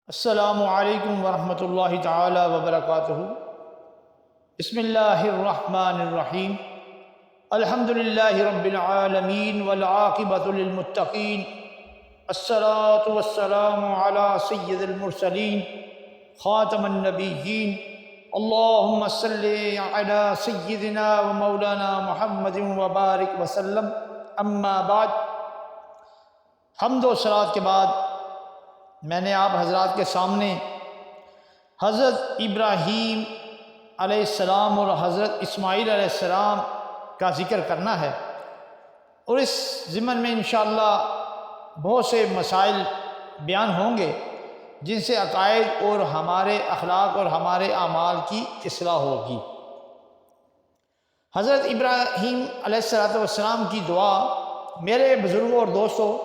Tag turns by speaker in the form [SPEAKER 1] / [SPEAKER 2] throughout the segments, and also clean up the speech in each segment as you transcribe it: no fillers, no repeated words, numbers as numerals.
[SPEAKER 1] السلام علیکم ورحمۃ اللہ تعالی وبرکاتہ۔ بسم اللہ الرحمن الرحیم۔ الحمد للہ رب العالمین والعاقبۃ للمتقین، الصلاۃ والسلام علی سید المرسلین خاتم النبیین، اللہم صلی علی سیدنا و مولانا محمد وبارک وسلم۔ اما بعد، حمد و صلوات کے بعد میں نے آپ حضرات کے سامنے حضرت ابراہیم علیہ السلام اور حضرت اسماعیل علیہ السلام کا ذکر کرنا ہے، اور اس ضمن میں انشاءاللہ بہت سے مسائل بیان ہوں گے جن سے عقائد اور ہمارے اخلاق اور ہمارے اعمال کی اصلاح ہوگی۔ حضرت ابراہیم علیہ السلام کی دعا، میرے بزرگوں اور دوستوں،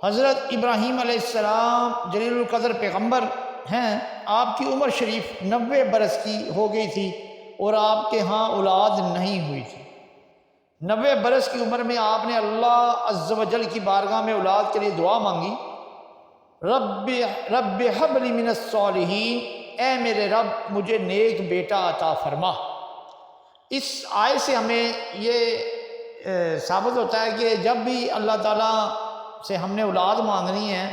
[SPEAKER 1] حضرت ابراہیم علیہ السلام جلیل القدر پیغمبر ہیں۔ آپ کی عمر شریف 90 برس کی ہو گئی تھی اور آپ کے ہاں اولاد نہیں ہوئی تھی۔ 90 برس کی عمر میں آپ نے اللہ عز و جل کی بارگاہ میں اولاد کے لیے دعا مانگی، رب حب لی من الصالحین، اے میرے رب مجھے نیک بیٹا عطا فرما۔ اس آیت سے ہمیں یہ ثابت ہوتا ہے کہ جب بھی اللہ تعالیٰ سے ہم نے اولاد مانگنی ہے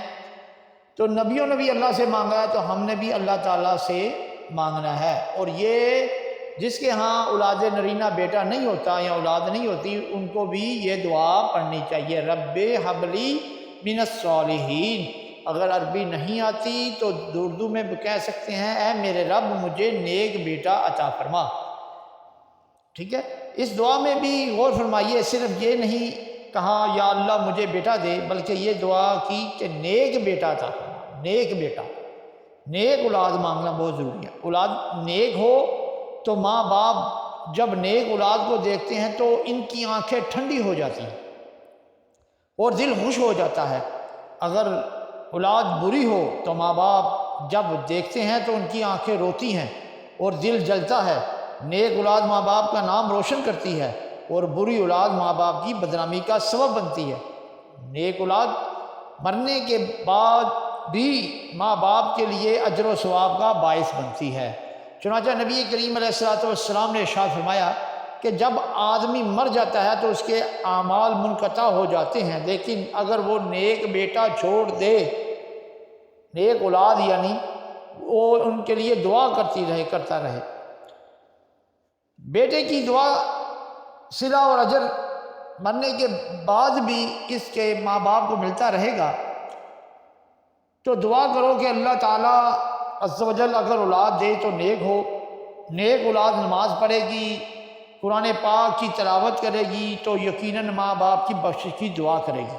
[SPEAKER 1] تو نبیوں نے بھی اللہ سے مانگا ہے، تو ہم نے بھی اللہ تعالیٰ سے مانگنا ہے۔ اور یہ جس کے ہاں اولاد نرینہ بیٹا نہیں ہوتا یا اولاد نہیں ہوتی، ان کو بھی یہ دعا پڑھنی چاہیے، رب حب لی من الصالحین۔ اگر عربی نہیں آتی تو اردو میں کہہ سکتے ہیں، اے میرے رب مجھے نیک بیٹا عطا فرما۔ ٹھیک ہے، اس دعا میں بھی غور فرمائیے، صرف یہ نہیں کہا یا اللہ مجھے بیٹا دے، بلکہ یہ دعا کی کہ نیک بیٹا تھا، نیک بیٹا، نیک اولاد مانگنا بہت ضروری ہے۔ اولاد نیک ہو تو ماں باپ جب نیک اولاد کو دیکھتے ہیں تو ان کی آنکھیں ٹھنڈی ہو جاتی ہیں اور دل خوش ہو جاتا ہے۔ اگر اولاد بری ہو تو ماں باپ جب دیکھتے ہیں تو ان کی آنکھیں روتی ہیں اور دل جلتا ہے۔ نیک اولاد ماں باپ کا نام روشن کرتی ہے اور بری اولاد ماں باپ کی بدنامی کا سبب بنتی ہے۔ نیک اولاد مرنے کے بعد بھی ماں باپ کے لیے اجر و ثواب کا باعث بنتی ہے۔ چنانچہ نبی کریم علیہ السلام نے ارشاد فرمایا کہ جب آدمی مر جاتا ہے تو اس کے اعمال منقطع ہو جاتے ہیں، لیکن اگر وہ نیک بیٹا چھوڑ دے، نیک اولاد یعنی وہ ان کے لیے دعا کرتا رہے، بیٹے کی دعا صلہ اور اجر مرنے کے بعد بھی اس کے ماں باپ کو ملتا رہے گا، تو دعا کرو کہ اللہ تعالیٰ عز و جل اگر اولاد دے تو نیک ہو۔ نیک اولاد نماز پڑھے گی، قرآن پاک کی تلاوت کرے گی تو یقیناً ماں باپ کی بخشش کی دعا کرے گی۔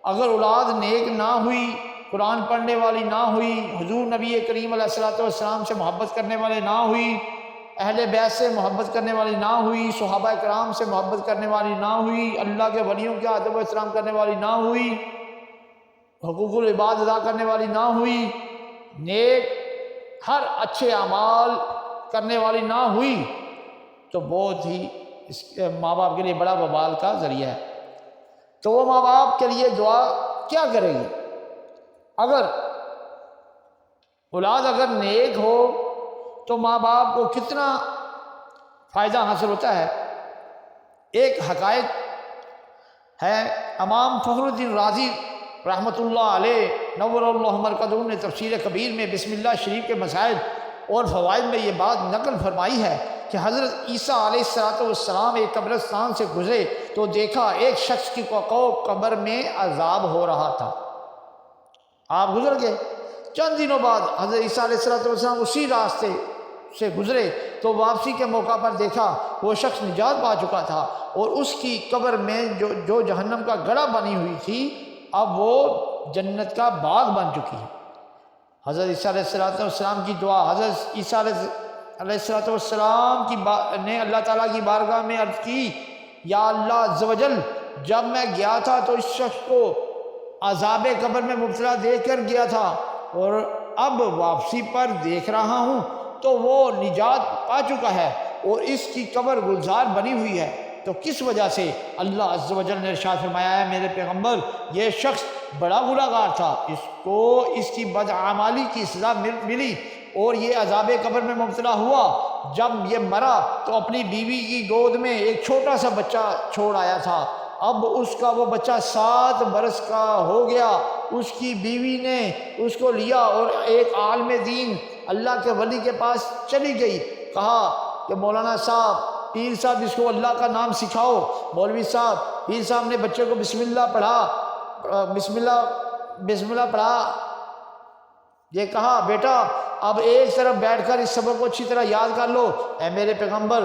[SPEAKER 1] اگر اولاد نیک نہ ہوئی، قرآن پڑھنے والی نہ ہوئی، حضور نبی کریم علیہ السلام سے محبت کرنے والے نہ ہوئی، اہل بیت سے محبت کرنے والی نہ ہوئی، صحابہ کرام سے محبت کرنے والی نہ ہوئی، اللہ کے ولیوں کے ادب و احترام کرنے والی نہ ہوئی، حقوق العباد ادا کرنے والی نہ ہوئی، نیک ہر اچھے اعمال کرنے والی نہ ہوئی، تو بہت ہی اس ماں باپ کے لیے بڑا وبال کا ذریعہ ہے۔ تو وہ ماں باپ کے لیے دعا کیا کرے گی؟ اگر اولاد نیک ہو تو ماں باپ کو کتنا فائدہ حاصل ہوتا ہے۔ ایک حقائق ہے، امام فخر الدین رازی رحمۃ اللہ علیہ نور اللہ مرکزہ نے تفسیر کبیر میں بسم اللہ شریف کے مسائل اور فوائد میں یہ بات نقل فرمائی ہے کہ حضرت عیسیٰ علیہ السلام ایک قبرستان سے گزرے تو دیکھا ایک شخص کی قبر میں عذاب ہو رہا تھا۔ آپ گزر گئے، چند دنوں بعد حضرت عیسیٰ علیہ السلام اسی راستے سے گزرے تو واپسی کے موقع پر دیکھا وہ شخص نجات پا چکا تھا اور اس کی قبر میں جو جہنم کا گڑھا بنی ہوئی تھی اب وہ جنت کا باغ بن چکی ہے۔ حضرت عیسیٰ علیہ السلام کی دعا، حضرت عیسیٰ علیہ السلام نے اللہ تعالیٰ کی بارگاہ میں عرض کی، یا اللہ عز و جل جب میں گیا تھا تو اس شخص کو عذاب قبر میں مبتلا دیکھ کر گیا تھا اور اب واپسی پر دیکھ رہا ہوں تو وہ نجات پا چکا ہے اور اس کی قبر گلزار بنی ہوئی ہے۔ تو کس وجہ سے؟ اللہ عز و جل نے ارشاد فرمایا ہے میرے پیغمبر یہ شخص بڑا گنہگار تھا، اس کو اس کی بدعمالی کی سزا ملی اور یہ عذاب قبر میں مبتلا ہوا۔ جب یہ مرا تو اپنی بیوی کی گود میں ایک چھوٹا سا بچہ چھوڑ آیا تھا، اب اس کا وہ بچہ 7 برس کا ہو گیا۔ اس کی بیوی نے اس کو لیا اور ایک عالم دین اللہ کے ولی کے پاس چلی گئی، کہا کہ مولانا صاحب، پیر صاحب اس کو اللہ کا نام سکھاؤ۔ مولوی صاحب، پیر صاحب نے بچے کو بسم اللہ پڑھا، یہ کہا بیٹا اب ایک طرف بیٹھ کر اس سبق کو اچھی طرح یاد کر لو۔ اے میرے پیغمبر،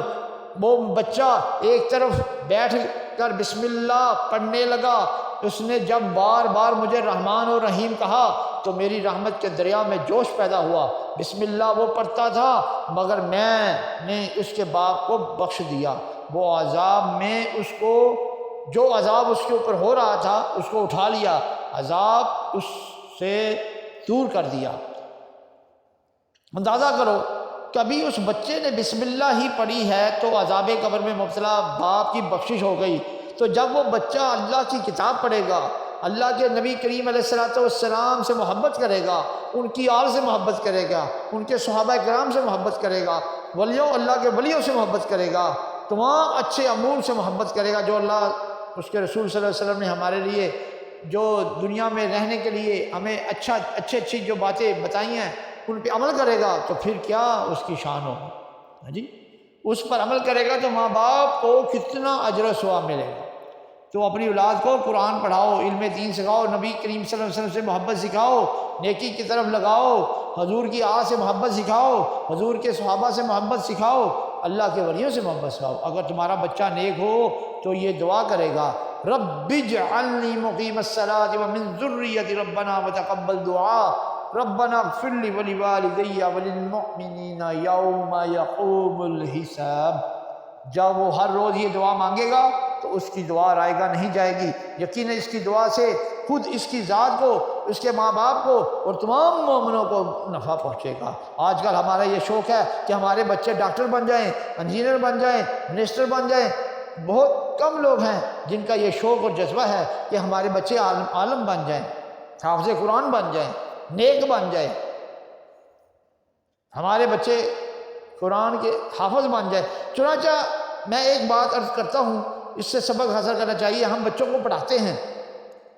[SPEAKER 1] وہ بچہ ایک طرف بیٹھ کر بسم اللہ پڑھنے لگا۔ اس نے جب بار بار مجھے رحمان اور رحیم کہا تو میری رحمت کے دریا میں جوش پیدا ہوا۔ بسم اللہ وہ پڑھتا تھا مگر میں نے اس کے باپ کو بخش دیا۔ وہ عذاب میں اس کو، جو عذاب اس کے اوپر ہو رہا تھا اس کو اٹھا لیا، عذاب اس سے دور کر دیا۔ اندازہ کرو کبھی اس بچے نے بسم اللہ ہی پڑھی ہے تو عذاب قبر میں مبتلا باپ کی بخشش ہو گئی، تو جب وہ بچہ اللہ کی کتاب پڑھے گا، اللہ کے نبی کریم علیہ السلام سے محبت کرے گا، ان کی آل سے محبت کرے گا، ان کے صحابہ کرام سے محبت کرے گا، اللہ کے ولیوں سے محبت کرے گا، تمام اچھے امور سے محبت کرے گا جو اللہ اس کے رسول صلی اللہ علیہ وسلم نے ہمارے لیے جو دنیا میں رہنے کے لیے ہمیں اچھی جو باتیں بتائی ہیں ان پہ عمل کرے گا، تو پھر کیا اس کی شان ہوگی؟ ہاں جی، اس پر عمل کرے گا تو ماں باپ کو کتنا اجر و ثواب ملے گا۔ تو اپنی اولاد کو قرآن پڑھاؤ، علم دین سکھاؤ، نبی کریم صلی اللہ علیہ وسلم سے محبت سکھاؤ، نیکی کی طرف لگاؤ، حضور کی آل سے محبت سکھاؤ، حضور کے صحابہ سے محبت سکھاؤ، اللہ کے ولیوں سے محبت سکھاؤ۔ اگر تمہارا بچہ نیک ہو تو یہ دعا کرے گا، رب اجعلنی مقیم الصلاۃ ومن ذریتی ربنا وتقبل دعا، ربنا اغفر لی ولوالدی وللمؤمنین یوم یقوم الحساب۔ جب وہ ہر روز یہ دعا مانگے گا تو اس کی دعا رائے گا نہیں جائے گی، یقیناً اس کی دعا سے خود اس کی ذات کو، اس کے ماں باپ کو اور تمام مومنوں کو نفع پہنچے گا۔ آج کل ہمارا یہ شوق ہے کہ ہمارے بچے ڈاکٹر بن جائیں، انجینئر بن جائیں، منسٹر بن جائیں، بہت کم لوگ ہیں جن کا یہ شوق اور جذبہ ہے کہ ہمارے بچے عالم بن جائیں، حافظ قرآن بن جائیں، نیک بن جائیں، ہمارے بچے قرآن کے حافظ بن جائیں۔ چنانچہ میں ایک بات عرض کرتا ہوں، اس سے سبق حاصل کرنا چاہیے۔ ہم بچوں کو پڑھاتے ہیں،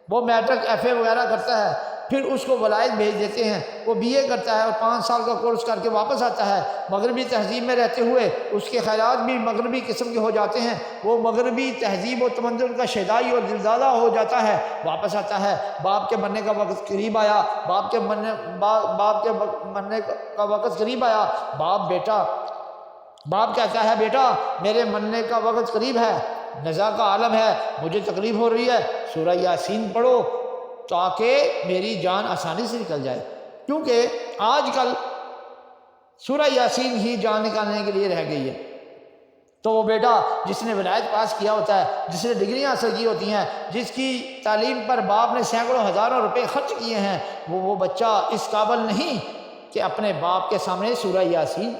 [SPEAKER 1] وہ میٹرک ایف اے وغیرہ کرتا ہے، پھر اس کو ولایت بھیج دیتے ہیں، وہ بی اے کرتا ہے اور 5 سال کا کورس کر کے واپس آتا ہے، مغربی تہذیب میں رہتے ہوئے اس کے خیالات بھی مغربی قسم کے ہو جاتے ہیں، وہ مغربی تہذیب و تمدن کا شیدائی اور دلدادہ ہو جاتا ہے، واپس آتا ہے، باپ کے مرنے کا وقت قریب آیا، باپ کے مرنے کا وقت قریب آیا، باپ کہتا ہے بیٹا میرے مرنے کا وقت قریب ہے، نزا کا عالم ہے، مجھے تکلیف ہو رہی ہے، سورہ یاسین پڑھو تاکہ میری جان آسانی سے نکل جائے، کیونکہ آج کل سورہ یاسین ہی جان نکالنے کے لیے رہ گئی ہے۔ تو وہ بیٹا جس نے ولایت پاس کیا ہوتا ہے، جس نے ڈگریاں حاصل کی ہوتی ہیں، جس کی تعلیم پر باپ نے سینکڑوں ہزاروں روپے خرچ کیے ہیں، وہ بچہ اس قابل نہیں کہ اپنے باپ کے سامنے سورہ یاسین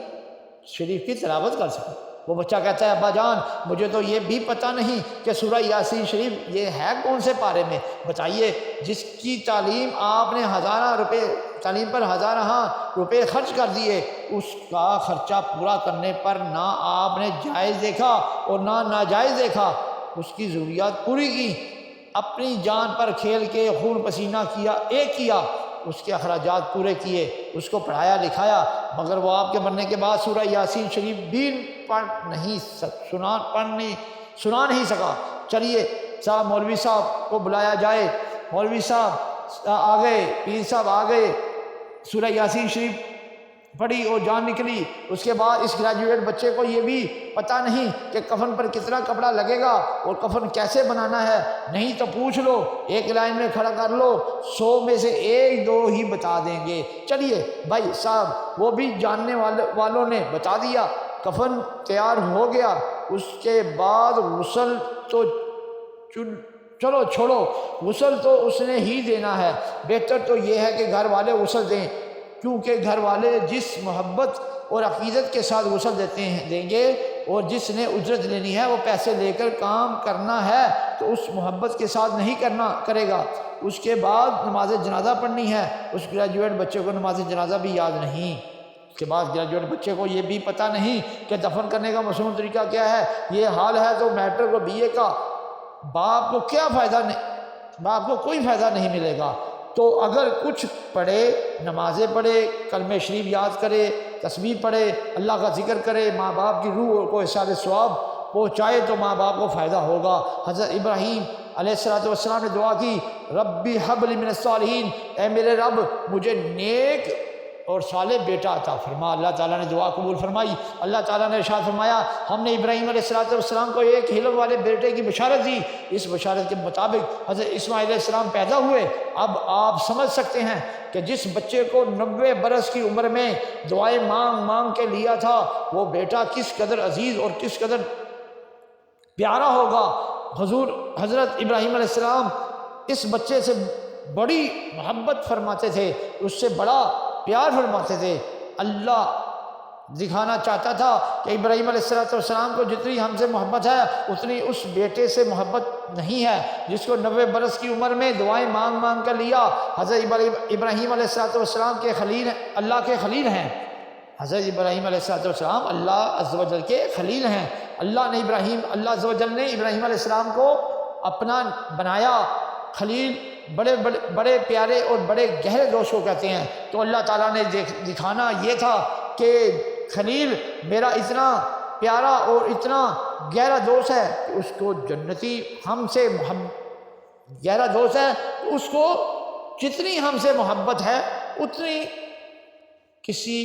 [SPEAKER 1] شریف کی تلاوت کر سکے۔ وہ بچہ کہتا ہے ابا جان مجھے تو یہ بھی پتہ نہیں کہ سورہ یاسین شریف یہ ہے کون سے پارے میں، بتائیے۔ جس کی تعلیم آپ نے تعلیم پر ہزارہ روپے خرچ کر دیے، اس کا خرچہ پورا کرنے پر نہ آپ نے جائز دیکھا اور نہ ناجائز دیکھا، اس کی ضروریات پوری کی، اپنی جان پر کھیل کے خون پسینہ کیا، اس کے اخراجات پورے کیے، اس کو پڑھایا لکھایا، مگر وہ آپ کے مرنے کے بعد سورہ یاسین شریف بھی سنا نہیں سکا۔ چلیے صاحب مولوی صاحب کو بلایا جائے، مولوی صاحب آ گئے، پیر صاحب آ گئے، سورہ یاسین شریف پڑھی اور جان نکلی۔ اس کے بعد اس گریجویٹ بچے کو یہ بھی پتہ نہیں کہ کفن پر کتنا کپڑا لگے گا اور کفن کیسے بنانا ہے، نہیں تو پوچھ لو، ایک لائن میں کھڑا کر لو، 100 میں سے 1-2 ہی بتا دیں گے۔ چلیے بھائی صاحب وہ بھی جاننے والوں نے بتا دیا، کفن تیار ہو گیا، اس کے بعد غسل تو چلو چھوڑو، غسل تو اس نے ہی دینا ہے، بہتر تو یہ ہے کہ گھر والے غسل دیں، کیونکہ گھر والے جس محبت اور عقیدت کے ساتھ غسل دیں گے اور جس نے اجرت لینی ہے وہ پیسے لے کر کام کرنا ہے تو اس محبت کے ساتھ نہیں کرے گا۔ اس کے بعد نماز جنازہ پڑھنی ہے، اس گریجویٹ بچے کو نماز جنازہ بھی یاد نہیں، اس کے بعد گریجویٹ بچے کو یہ بھی پتہ نہیں کہ دفن کرنے کا مصنون طریقہ کیا ہے۔ یہ حال ہے تو میٹرک اور BA کا باپ کو کیا فائدہ نہیں، باپ کو کوئی فائدہ نہیں ملے گا۔ تو اگر کچھ پڑھے، نمازیں پڑھے، کلمہ شریف یاد کرے، تسبیح پڑھے، اللہ کا ذکر کرے، ماں باپ کی روح کو احسان ثواب پہنچائے تو ماں باپ کو فائدہ ہوگا۔ حضرت ابراہیم علیہ السلام نے دعا کی، ربی حب لی من الصالحین، اے میرے رب مجھے نیک اور صالح بیٹا عطا فرما۔ اللہ تعالیٰ نے دعا قبول فرمائی۔ اللہ تعالیٰ نے ارشاد فرمایا، ہم نے ابراہیم علیہ السلام کو ایک حلم والے بیٹے کی بشارت دی، اس بشارت کے مطابق حضرت اسماعیل علیہ السلام پیدا ہوئے۔ اب آپ سمجھ سکتے ہیں کہ جس بچے کو 90 برس کی عمر میں دعائیں مانگ مانگ کے لیا تھا، وہ بیٹا کس قدر عزیز اور کس قدر پیارا ہوگا۔ حضرت ابراہیم علیہ السلام اس بچے سے بڑی محبت فرماتے تھے، اس سے بڑا پیار فرماتے تھے۔ اللہ دکھانا چاہتا تھا کہ ابراہیم علیہ السلام کو جتنی ہم سے محبت ہے اتنی اس بیٹے سے محبت نہیں ہے، جس کو 90 برس کی عمر میں دعائیں مانگ مانگ کر لیا۔ حضرت ابراہیم علیہ السلام کے خلیل، اللہ کے خلیل ہیں۔ حضرت ابراہیم علیہ السلام اللہ عز و جل کے خلیل ہیں۔ اللہ عز و جل نے ابراہیم علیہ السلام کو اپنا بنایا۔ خلیل بڑے پیارے اور بڑے گہرے دوست کو کہتے ہیں۔ تو اللہ تعالیٰ نے دکھانا یہ تھا کہ خلیل میرا اتنا پیارا اور اتنا گہرا دوست ہے کہ اس کو جنتی ہم سے گہرا دوست ہے، اس کو جتنی ہم سے محبت ہے اتنی کسی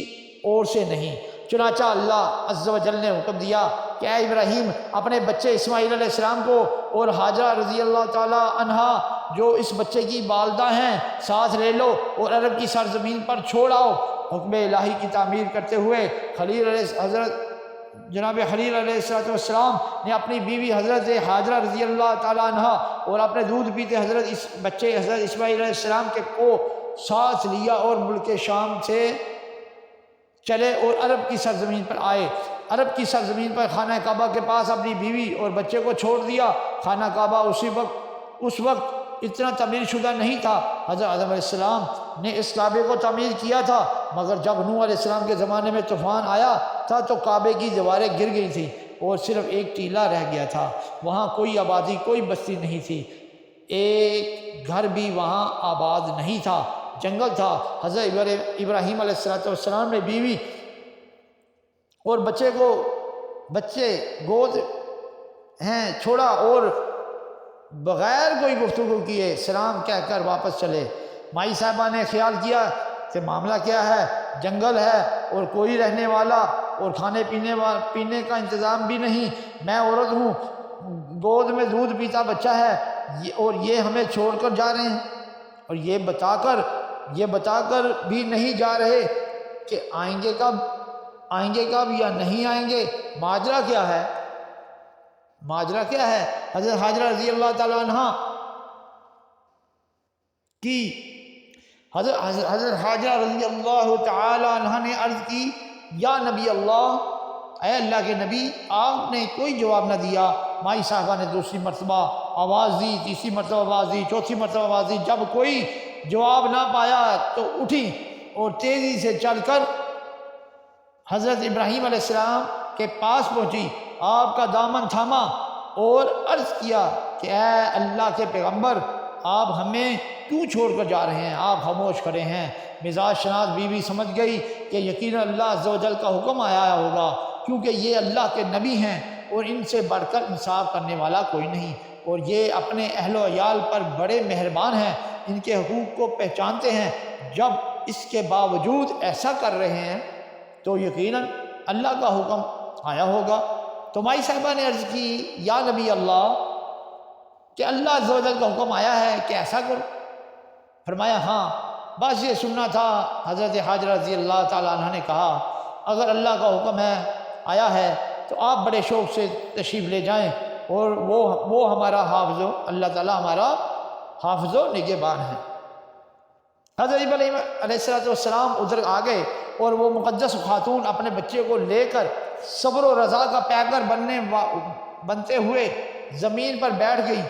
[SPEAKER 1] اور سے نہیں۔ چنانچہ اللہ عز و جل نے حکم دیا کہ اے ابراہیم اپنے بچے اسماعیل علیہ السلام کو اور حاجرہ رضی اللہ تعالی عنہا جو اس بچے کی والدہ ہیں ساتھ لے لو اور عرب کی سرزمین پر چھوڑ آؤ۔ حکم الہی کی تعمیر کرتے ہوئے حضرت جناب خلیل علیہ السلام نے اپنی بیوی حضرت حاجرہ رضی اللہ تعالی عنہا اور اپنے دودھ پیتے حضرت اسماعیل علیہ السلام کے کو ساتھ لیا اور ملک شام سے چلے اور عرب کی سرزمین پر آئے۔ عرب کی سرزمین پر خانہ کعبہ کے پاس اپنی بیوی اور بچے کو چھوڑ دیا۔ خانہ کعبہ اس وقت اتنا تعمیر شدہ نہیں تھا۔ حضرت آدم علیہ السلام نے اس کعبے کو تعمیر کیا تھا، مگر جب نوح علیہ السلام کے زمانے میں طوفان آیا تھا تو کعبے کی دیواریں گر گئی تھیں اور صرف ایک ٹیلہ رہ گیا تھا۔ وہاں کوئی آبادی، کوئی بستی نہیں تھی، ایک گھر بھی وہاں آباد نہیں تھا، جنگل تھا۔ حضرت ابراہیم علیہ السلام نے بیوی اور بچے گود چھوڑا اور بغیر کوئی گفتگو کیے سلام کہہ کر واپس چلے۔ مائی صاحبہ نے خیال کیا کہ معاملہ کیا ہے، جنگل ہے اور کوئی رہنے والا اور کھانے پینے کا انتظام بھی نہیں، میں عورت ہوں، گود میں دودھ پیتا بچہ ہے اور یہ ہمیں چھوڑ کر جا رہے ہیں، اور یہ بتا کر بھی نہیں جا رہے کہ آئیں گے کب یا نہیں آئیں گے۔ ماجرا کیا ہے؟ حضرت حاجرہ رضی اللہ تعالیٰ عنہ کی حضرت حاجرہ رضی اللہ تعالیٰ عنہ نے عرض کی، یا نبی اللہ، اے اللہ کے نبی، آپ نے کوئی جواب نہ دیا۔ مائی صاحبہ نے دوسری مرتبہ آواز دی، تیسری مرتبہ آواز دی، چوتھی مرتبہ آواز دی۔ جب کوئی جواب نہ پایا تو اٹھی اور تیزی سے چل کر حضرت ابراہیم علیہ السلام کے پاس پہنچی، آپ کا دامن تھاما اور عرض کیا کہ اے اللہ کے پیغمبر، آپ ہمیں کیوں چھوڑ کر جا رہے ہیں؟ آپ خاموش کھڑے ہیں۔ مزاج شناس بیوی سمجھ گئی کہ یقیناً اللہ عز و جل کا حکم آیا ہوگا، کیونکہ یہ اللہ کے نبی ہیں اور ان سے بڑھ کر انصاف کرنے والا کوئی نہیں، اور یہ اپنے اہل و عیال پر بڑے مہربان ہیں، ان کے حقوق کو پہچانتے ہیں۔ جب اس کے باوجود ایسا کر رہے ہیں تو یقیناً اللہ کا حکم آیا ہوگا۔ تو مائی صاحبہ نے عرض کی، یا نبی اللہ، کہ اللہ عز و جل کا حکم آیا ہے کہ ایسا کرو؟ فرمایا ہاں، بس یہ سننا تھا۔ حضرت حاجرہ رضی اللہ تعالیٰ عنہ نے کہا، اگر اللہ کا حکم آیا ہے تو آپ بڑے شوق سے تشریف لے جائیں، اور وہ ہمارا حافظ، اللہ تعالیٰ ہمارا حافظ و نگہبان ہے۔ حضرت ابراہیم علیہ السلام ادھر آ گئے اور وہ مقدس خاتون اپنے بچے کو لے کر صبر و رضا کا پیکر بنتے ہوئے زمین پر بیٹھ گئی۔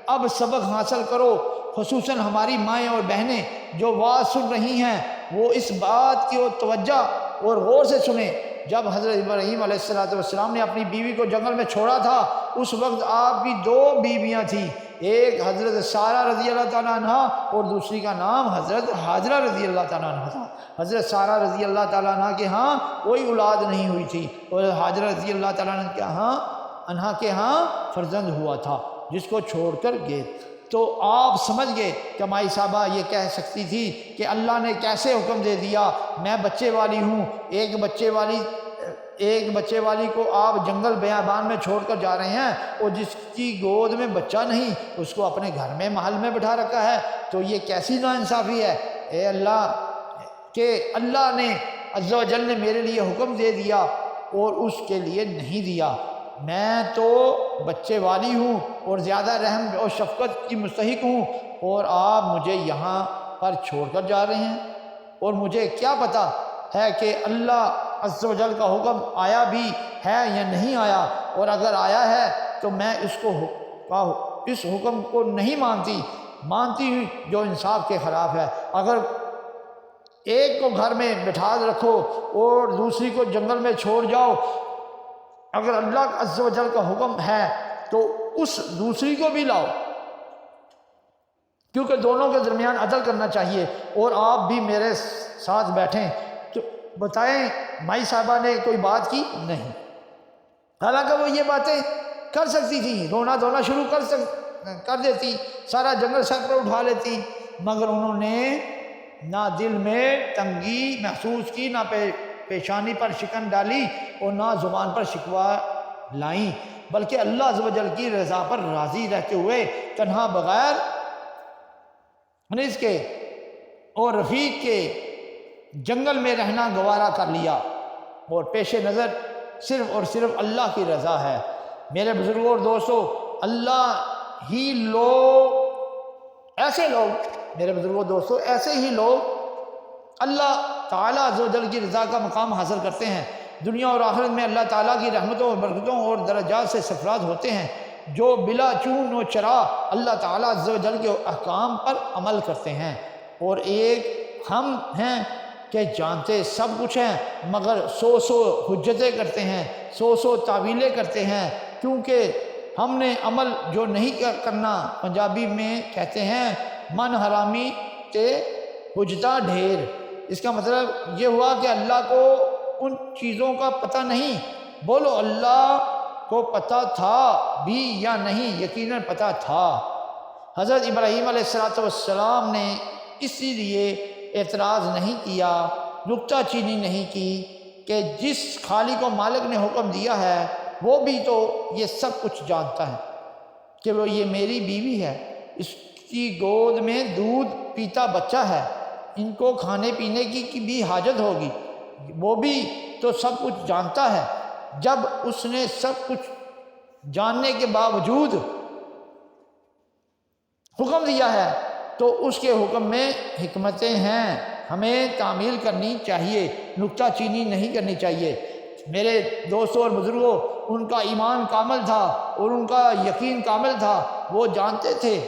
[SPEAKER 1] اب سبق حاصل کرو، خصوصاً ہماری مائیں اور بہنیں جو واعظ سن رہی ہیں، وہ اس بات کی توجہ اور غور سے سنیں۔ جب حضرت ابراہیم علیہ السلام نے اپنی بیوی کو جنگل میں چھوڑا تھا، اس وقت آپ کی 2 بیویاں تھیں، ایک حضرت سارہ رضی اللہ تعالیٰ عنہ اور دوسری کا نام حضرت حاجرہ رضی اللہ تعالیٰ عنہ تھا۔ حضرت سارہ رضی اللہ تعالیٰ عنہ کے ہاں کوئی اولاد نہیں ہوئی تھی، اور حاجرہ رضی اللہ تعالیٰ عنہ کے ہاں فرزند ہوا تھا جس کو چھوڑ کر گئے۔ تو آپ سمجھ گئے کہ مائی صاحبہ یہ کہہ سکتی تھی کہ اللہ نے کیسے حکم دے دیا، میں بچے والی ہوں، ایک بچے والی کو آپ جنگل بیابان میں چھوڑ کر جا رہے ہیں، اور جس کی گود میں بچہ نہیں اس کو اپنے گھر میں محل میں بٹھا رکھا ہے، تو یہ کیسی ناانصافی ہے۔ اے اللہ، کہ اللہ نے عز و جل نے میرے لیے حکم دے دیا اور اس کے لیے نہیں دیا، میں تو بچے والی ہوں اور زیادہ رحم اور شفقت کی مستحق ہوں، اور آپ مجھے یہاں پر چھوڑ کر جا رہے ہیں، اور مجھے کیا پتہ ہے کہ اللہ عز و جل کا حکم آیا بھی ہے یا نہیں آیا، اور اگر آیا ہے تو میں اس حکم کو نہیں مانتی ہوں جو انصاف کے خلاف ہے۔ اگر ایک کو گھر میں بٹھا رکھو اور دوسری کو جنگل میں چھوڑ جاؤ، اگر اللہ عز و جل کا حکم ہے تو اس دوسری کو بھی لاؤ، کیونکہ دونوں کے درمیان عدل کرنا چاہیے، اور آپ بھی میرے ساتھ بیٹھیں۔ تو بتائیں مائی صاحبہ نے کوئی بات کی؟ نہیں، حالانکہ وہ یہ باتیں کر سکتی تھی، رونا دھونا شروع کر دیتی، سارا جنگل سر پر اٹھا لیتی، مگر انہوں نے نہ دل میں تنگی محسوس کی، نہ پیشانی پر شکن ڈالی، اور نہ زبان پر شکوہ لائیں، بلکہ اللہ عز و جل کی رضا پر راضی رہتے ہوئے تنہا بغیر انیس کے اور رفیق کے جنگل میں رہنا گوارا کر لیا، اور پیش نظر صرف اور صرف اللہ کی رضا ہے۔ میرے بزرگوں اور دوستو، ایسے ہی لوگ اللہ تعالیٰ عز و جل کی رضا کا مقام حاصل کرتے ہیں، دنیا اور آخرت میں اللہ تعالیٰ کی رحمتوں اور برکتوں اور درجات سے سرفراز ہوتے ہیں، جو بلا چون و چرا اللہ تعالیٰ عز و جل کے احکام پر عمل کرتے ہیں۔ اور ایک ہم ہیں کہ جانتے سب کچھ ہیں، مگر سو حجتیں کرتے ہیں، سو تعویلیں کرتے ہیں، کیونکہ ہم نے عمل جو نہیں کرنا، پنجابی میں کہتے ہیں من حرامی تے حجتہ ڈھیر۔ اس کا مطلب یہ ہوا کہ اللہ کو ان چیزوں کا پتہ نہیں۔ بولو، اللہ کو پتہ تھا بھی یا نہیں؟ یقیناً پتہ تھا۔ حضرت ابراہیم علیہ السلام نے اسی لیے اعتراض نہیں کیا، نکتہ چینی نہیں کی کہ جس خالق و مالک نے حکم دیا ہے وہ بھی تو یہ سب کچھ جانتا ہے کہ وہ یہ میری بیوی ہے، اس کی گود میں دودھ پیتا بچہ ہے، ان کو کھانے پینے کی بھی حاجت ہوگی، وہ بھی تو سب کچھ جانتا ہے۔ جب اس نے سب کچھ جاننے کے باوجود حکم دیا ہے تو اس کے حکم میں حکمتیں ہیں، ہمیں تعمیل کرنی چاہیے، نکتہ چینی نہیں کرنی چاہیے۔ میرے دوستوں اور بزرگوں، ان کا ایمان کامل تھا اور ان کا یقین کامل تھا، وہ جانتے تھے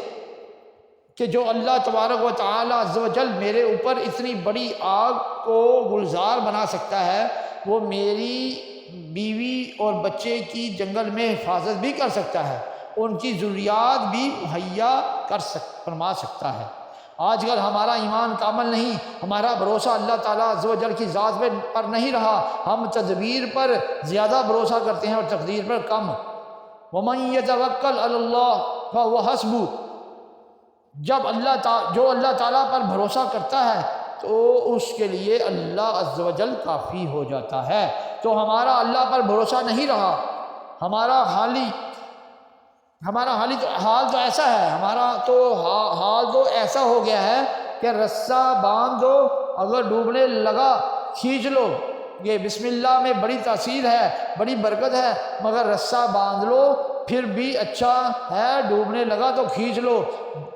[SPEAKER 1] کہ جو اللہ تبارک و تعالی عز و جل میرے اوپر اتنی بڑی آگ کو گلزار بنا سکتا ہے، وہ میری بیوی اور بچے کی جنگل میں حفاظت بھی کر سکتا ہے، ان کی ضروریات بھی مہیا فرما سکتا ہے۔ آج کل ہمارا ایمان کامل نہیں، ہمارا بھروسہ اللہ تعالیٰ عز و جل کی ذات پر نہیں رہا، ہم تدبیر پر زیادہ بھروسہ کرتے ہیں اور تقدیر پر کم۔ وَمَن يَتَوَكَّلْ عَلَى اللَّهِ فَهُوَ حَسْبُهُ، جو اللہ تعالیٰ پر بھروسہ کرتا ہے تو اس کے لیے اللہ عز و جل کافی ہو جاتا ہے۔ تو ہمارا اللہ پر بھروسہ نہیں رہا، ہمارا حال تو ایسا ہے، حال تو ایسا ہو گیا ہے کہ رسہ باندھ دو، اگر ڈوبنے لگا کھینچ لو۔ یہ بسم اللہ میں بڑی تاثیر ہے، بڑی برکت ہے، مگر رسہ باندھ لو پھر بھی اچھا ہے، ڈوبنے لگا تو کھینچ لو۔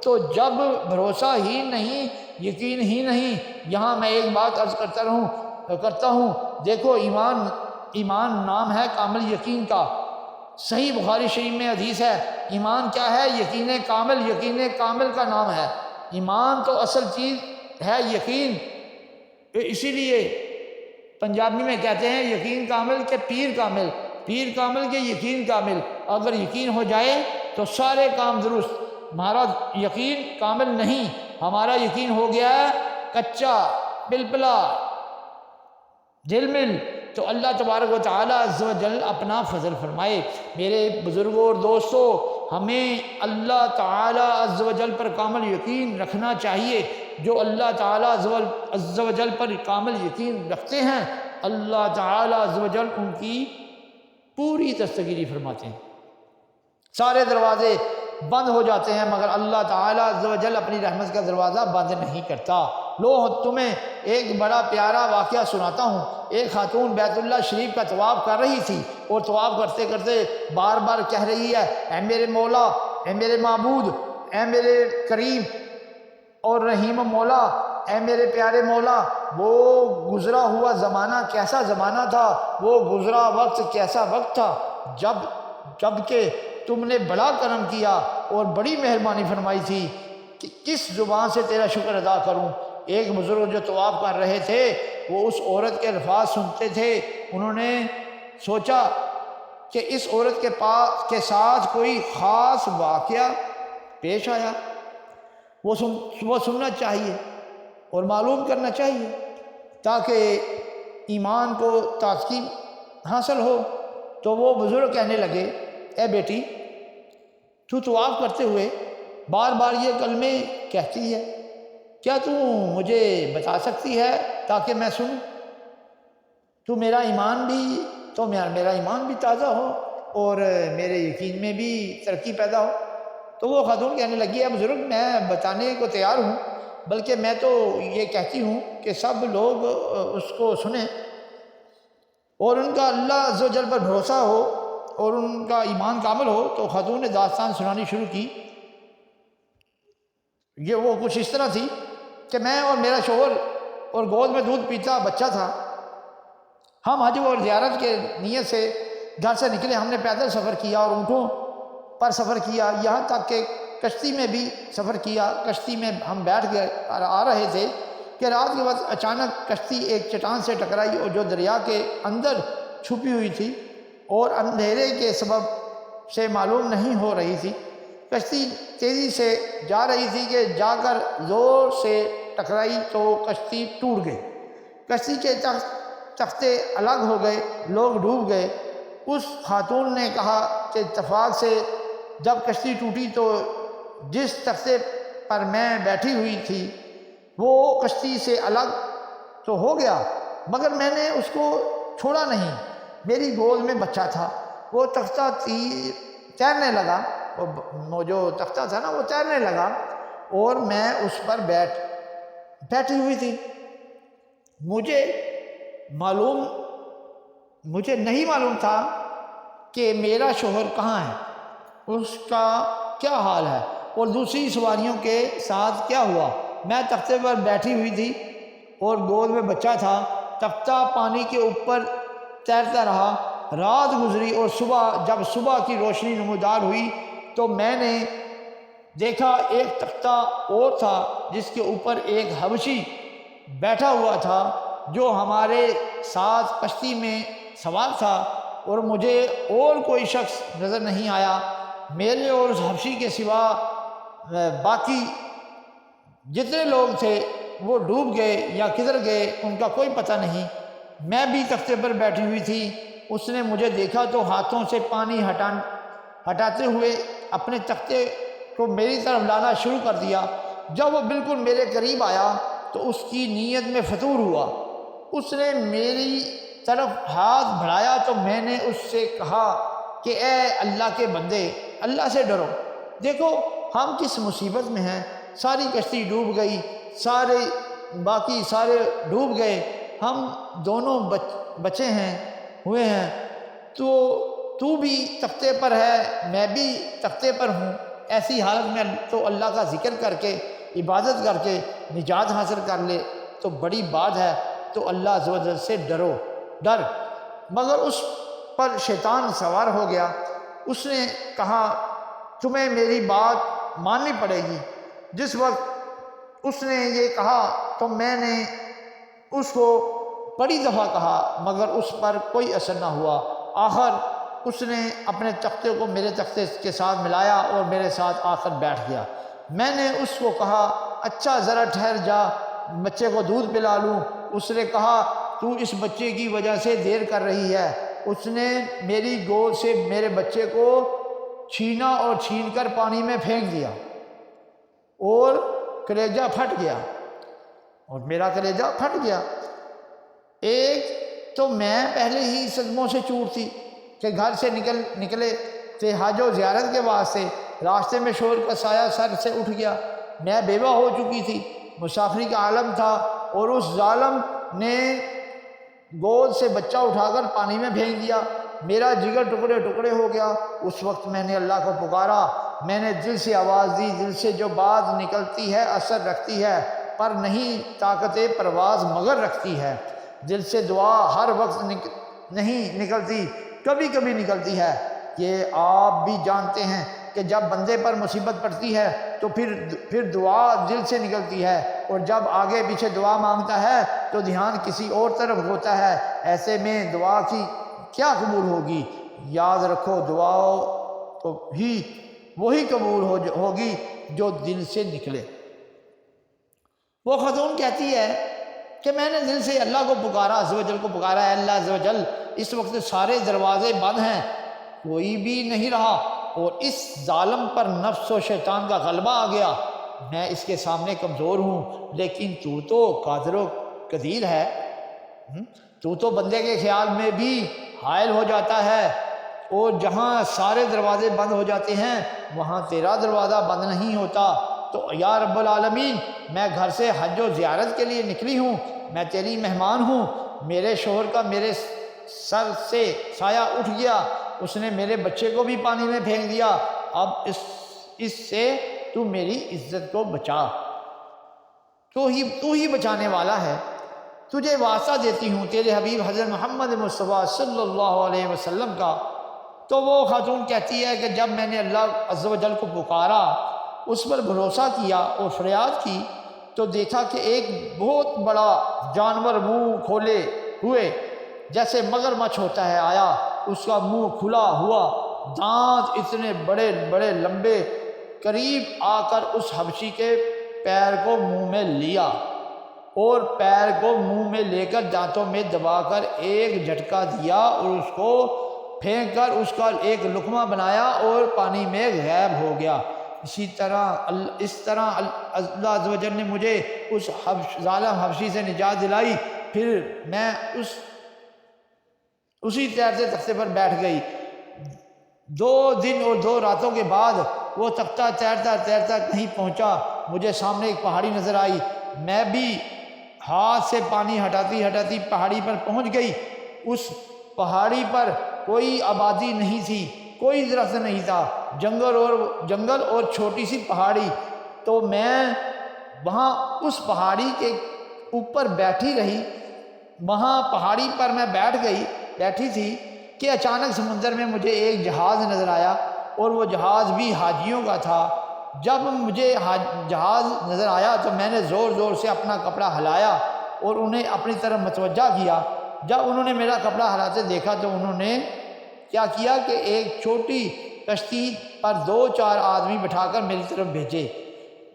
[SPEAKER 1] تو جب بھروسہ ہی نہیں، یقین ہی نہیں، یہاں میں ایک بات عرض کرتا ہوں، دیکھو ایمان ایمان نام ہے کامل یقین کا۔ صحیح بخاری شریف میں حدیث ہے، ایمان کیا ہے؟ یقین کامل، یقین کامل کا نام ہے۔ ایمان تو اصل چیز ہے یقین، اسی لیے پنجابی میں کہتے ہیں یقین کامل کے پیر کامل، پیر کامل کے یقین کامل۔ اگر یقین ہو جائے تو سارے کام درست۔ ہمارا یقین کامل نہیں، ہمارا یقین ہو گیا ہے کچا، پلپلا، جھلمل، تو اللہ تبارک و تعالیٰ عز و جل اپنا فضل فرمائے۔ میرے بزرگوں اور دوستوں، ہمیں اللہ تعالیٰ عز و جل پر کامل یقین رکھنا چاہیے۔ جو اللہ تعالیٰ عز و جل پر کامل یقین رکھتے ہیں، اللہ تعالیٰ عز و جل ان کی پوری دستگیری فرماتے ہیں۔ سارے دروازے بند ہو جاتے ہیں مگر اللہ تعالیٰ عز و جل اپنی رحمت کا دروازہ بند نہیں کرتا۔ لو تمہیں ایک بڑا پیارا واقعہ سناتا ہوں۔ ایک خاتون بیت اللہ شریف کا طواف کر رہی تھی اور طواف کرتے کرتے بار بار کہہ رہی ہے، اے میرے مولا، اے میرے معبود، اے میرے کریم اور رحیم مولا، اے میرے پیارے مولا، وہ گزرا ہوا زمانہ کیسا زمانہ تھا، وہ گزرا وقت کیسا وقت تھا جب کہ تم نے بڑا کرم کیا اور بڑی مہربانی فرمائی تھی، کہ کس زبان سے تیرا شکر ادا کروں۔ ایک بزرگ جو طواف کر رہے تھے وہ اس عورت کے الفاظ سنتے تھے، انہوں نے سوچا کہ اس عورت کے ساتھ کوئی خاص واقعہ پیش آیا، وہ سننا چاہیے اور معلوم کرنا چاہیے تاکہ ایمان کو تازگی حاصل ہو۔ تو وہ بزرگ کہنے لگے، اے بیٹی، تو طواف کرتے ہوئے بار بار یہ کلمے کہتی ہے، کیا تو مجھے بتا سکتی ہے تاکہ میں سنوں؟ تو میرا ایمان بھی تازہ ہو اور میرے یقین میں بھی ترقی پیدا ہو۔ تو وہ خاتون کہنے لگی، اے بزرگ، میں بتانے کو تیار ہوں، بلکہ میں تو یہ کہتی ہوں کہ سب لوگ اس کو سنیں اور ان کا اللہ عز و جل پر بھروسہ ہو اور ان کا ایمان کامل ہو۔ تو خاتون نے داستان سنانی شروع کی۔ وہ کچھ اس طرح تھی کہ میں اور میرا شوہر اور گود میں دودھ پیتا بچہ تھا، ہم حج اور زیارت کے نیت سے گھر سے نکلے۔ ہم نے پیدل سفر کیا اور اونٹوں پر سفر کیا، یہاں تک کہ کشتی میں بھی سفر کیا۔ کشتی میں ہم بیٹھ گئے آ رہے تھے کہ رات کے وقت اچانک کشتی ایک چٹان سے ٹکرائی اور جو دریا کے اندر چھپی ہوئی تھی اور اندھیرے کے سبب سے معلوم نہیں ہو رہی تھی۔ کشتی تیزی سے جا رہی تھی کہ جا کر زور سے ٹکرائی تو کشتی ٹوٹ گئی۔ کشتی کے تختے الگ ہو گئے، لوگ ڈوب گئے۔ اس خاتون نے کہا کہ اتفاق سے جب کشتی ٹوٹی تو جس تختے پر میں بیٹھی ہوئی تھی وہ کشتی سے الگ تو ہو گیا مگر میں نے اس کو چھوڑا نہیں۔ میری گود میں بچہ تھا، وہ تختہ تیرنے لگا، وہ جو تختہ تھا نا وہ تیرنے لگا اور میں اس پر بیٹھی ہوئی تھی۔ مجھے نہیں معلوم تھا کہ میرا شوہر کہاں ہے، اس کا کیا حال ہے اور دوسری سواریوں کے ساتھ کیا ہوا۔ میں تختے پر بیٹھی ہوئی تھی اور گود میں بچہ تھا۔ تختہ پانی کے اوپر تیرتا رہا، رات گزری اور جب صبح کی روشنی نمودار ہوئی تو میں نے دیکھا ایک تختہ اور تھا جس کے اوپر ایک حبشی بیٹھا ہوا تھا جو ہمارے ساتھ کشتی میں سوار تھا اور مجھے اور کوئی شخص نظر نہیں آیا۔ میرے اور اس حبشی کے سوا باقی جتنے لوگ تھے وہ ڈوب گئے یا کدھر گئے ان کا کوئی پتہ نہیں۔ میں بھی تختے پر بیٹھی ہوئی تھی۔ اس نے مجھے دیکھا تو ہاتھوں سے پانی ہٹاتے ہوئے اپنے تختے کو میری طرف لانا شروع کر دیا۔ جب وہ بالکل میرے قریب آیا تو اس کی نیت میں فطور ہوا۔ اس نے میری طرف ہاتھ بڑھایا تو میں نے اس سے کہا کہ اے اللہ کے بندے، اللہ سے ڈرو، دیکھو ہم کس مصیبت میں ہیں، ساری کشتی ڈوب گئی، باقی سارے ڈوب گئے، ہم دونوں بچے ہوئے ہیں، تو بھی تختے پر ہے، میں بھی تختے پر ہوں۔ ایسی حالت میں تو اللہ کا ذکر کر کے عبادت کر کے نجات حاصل کر لے تو بڑی بات ہے۔ تو اللہ عز و جل سے ڈر۔ مگر اس پر شیطان سوار ہو گیا۔ اس نے کہا تمہیں میری بات ماننی پڑے گی۔ جس وقت اس نے یہ کہا تو میں نے اس کو بڑی دفعہ کہا مگر اس پر کوئی اثر نہ ہوا۔ آخر اس نے اپنے تختے کو میرے تختے کے ساتھ ملایا اور میرے ساتھ آ کر بیٹھ گیا۔ میں نے اس کو کہا اچھا ذرا ٹھہر جا، بچے کو دودھ پلا لوں۔ اس نے کہا تو اس بچے کی وجہ سے دیر کر رہی ہے۔ اس نے میری گود سے میرے بچے کو چھینا اور چھین کر پانی میں پھینک دیا اور کلیجہ پھٹ گیا، اور میرا کلیجہ پھٹ گیا۔ ایک تو میں پہلے ہی صدموں سے چور تھی کہ گھر سے نکلے تھے حج و زیارت کے واسطے، راستے میں شور کا سایہ سر سے اٹھ گیا۔ میں بیوہ ہو چکی تھی، مسافری کا عالم تھا، اور اس ظالم نے گود سے بچہ اٹھا کر پانی میں پھینک دیا۔ میرا جگر ٹکڑے ٹکڑے ہو گیا۔ اس وقت میں نے اللہ کو پکارا، میں نے دل سے آواز دی، دل سے جو بات نکلتی ہے اثر رکھتی ہے، پر نہیں طاقت پرواز مگر رکھتی ہے۔ دل سے دعا ہر وقت نہیں نکلتی، کبھی کبھی نکلتی ہے۔ یہ آپ بھی جانتے ہیں کہ جب بندے پر مصیبت پڑتی ہے تو پھر دعا دل سے نکلتی ہے، اور جب آگے پیچھے دعا مانگتا ہے تو دھیان کسی اور طرف ہوتا ہے۔ ایسے میں دعا کی کیا قبول ہوگی؟ یاد رکھو دعا تو وہی قبول ہوگی جو دل سے نکلے۔ وہ خاتون کہتی ہے کہ میں نے دل سے اللہ کو پکارا، عز و جل کو پکارا، اے اللہ عز و جل اس وقت سارے دروازے بند ہیں، کوئی بھی نہیں رہا، اور اس ظالم پر نفس و شیطان کا غلبہ آ گیا۔ میں اس کے سامنے کمزور ہوں، لیکن تو قادر و قدیر ہے، تو بندے کے خیال میں بھی حائل ہو جاتا ہے، اور جہاں سارے دروازے بند ہو جاتے ہیں وہاں تیرا دروازہ بند نہیں ہوتا۔ تو یا رب العالمین میں گھر سے حج و زیارت کے لیے نکلی ہوں، میں تیری مہمان ہوں، میرے شوہر کا میرے سر سے سایہ اٹھ گیا، اس نے میرے بچے کو بھی پانی میں پھینک دیا، اب اس سے تو میری عزت کو بچا، تو ہی بچانے والا ہے، تجھے واسطہ دیتی ہوں تیرے حبیب حضرت محمد مصطفیٰ صلی اللہ علیہ وسلم کا۔ تو وہ خاتون کہتی ہے کہ جب میں نے اللہ عز و جل کو پکارا، اس پر بھروسہ کیا اور فریاد کی، تو دیکھا کہ ایک بہت بڑا جانور منہ کھولے ہوئے جیسے مگرمچھ ہوتا ہے آیا، اس کا منہ کھلا ہوا، دانت اتنے بڑے بڑے لمبے، قریب آ کر اس حبشی کے پیر کو منہ میں لیا، اور پیر کو منہ میں لے کر دانتوں میں دبا کر ایک جھٹکا دیا، اور اس کو پھینک کر اس کا ایک لقمہ بنایا اور پانی میں غائب ہو گیا۔ اس طرح اللہ عز و جل نے مجھے اس ظالم حبشی سے نجات دلائی۔ پھر میں اسی تیرتے تختے پر بیٹھ گئی۔ 2 دن اور 2 راتوں کے بعد وہ تختہ تیرتا تیرتا کہیں پہنچا، مجھے سامنے ایک پہاڑی نظر آئی، میں بھی ہاتھ سے پانی ہٹاتی ہٹاتی پہاڑی پر پہنچ گئی۔ اس پہاڑی پر کوئی آبادی نہیں تھی، کوئی درخت نہیں تھا، جنگل اور چھوٹی سی پہاڑی۔ تو میں وہاں اس پہاڑی کے اوپر بیٹھی رہی، وہاں پہاڑی پر میں بیٹھی تھی کہ اچانک سمندر میں مجھے ایک جہاز نظر آیا، اور وہ جہاز بھی حاجیوں کا تھا۔ جب مجھے جہاز نظر آیا تو میں نے زور زور سے اپنا کپڑا ہلایا اور انہیں اپنی طرف متوجہ کیا۔ جب انہوں نے میرا کپڑا ہلاتے دیکھا تو انہوں نے کیا کیا کہ ایک چھوٹی کشتی پر 2-4 آدمی بٹھا کر میری طرف بھیجے۔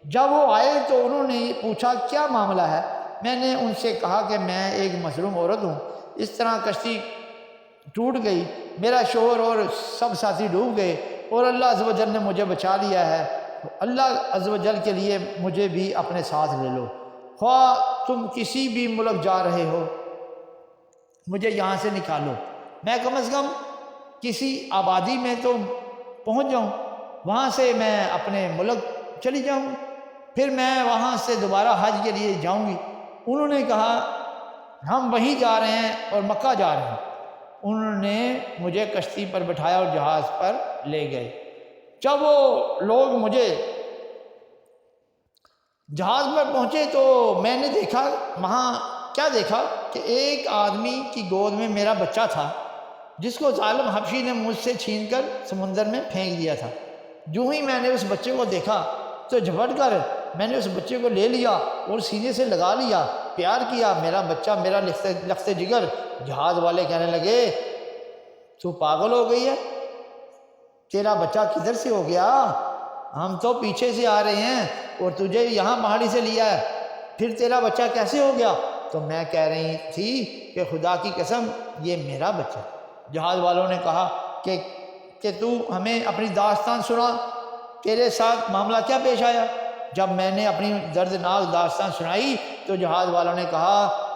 [SPEAKER 1] جب وہ آئے تو انہوں نے پوچھا کیا معاملہ ہے؟ میں نے ان سے کہا کہ میں ایک مظلوم عورت ہوں، اس طرح کشتی ٹوٹ گئی، میرا شوہر اور سب ساتھی ڈوب گئے، اور اللہ عز و جل نے مجھے بچا لیا ہے۔ اللہ عز و جل کے لیے مجھے بھی اپنے ساتھ لے لو، خواہ تم کسی بھی ملک جا رہے ہو مجھے یہاں سے نکالو، میں کم از کم کسی آبادی میں تو پہنچ جاؤں، وہاں سے میں اپنے ملک چلی جاؤں، پھر میں وہاں سے دوبارہ حج کے لیے جاؤں گی۔ انہوں نے کہا ہم وہیں جا رہے ہیں اور مکہ جا رہے ہیں۔ انہوں نے مجھے کشتی پر بٹھایا اور جہاز پر لے گئے۔ جب وہ لوگ مجھے جہاز پر پہنچے تو میں نے دیکھا، وہاں کیا دیکھا کہ ایک آدمی کی گود میں میرا بچہ تھا جس کو ظالم حبشی نے مجھ سے چھین کر سمندر میں پھینک دیا تھا۔ جو ہی میں نے اس بچے کو دیکھا تو جھپٹ کر میں نے اس بچے کو لے لیا اور سینے سے لگا لیا، پیار کیا، میرا بچہ میرا لخت جگر۔ جہاز والے کہنے لگے تو پاگل ہو گئی ہے، تیرا بچہ کدھر سے ہو گیا؟ ہم تو پیچھے سے آ رہے ہیں اور تجھے یہاں پہاڑی سے لیا ہے، پھر تیرا بچہ کیسے ہو گیا؟ تو میں کہہ رہی تھی کہ خدا کی قسم یہ میرا بچہ۔ جہاز والوں نے کہا کہ تو ہمیں اپنی داستان سنا، تیرے ساتھ معاملہ کیا پیش آیا؟ جب میں نے اپنی دردناک داستان سنائی تو جہاز والوں نے کہا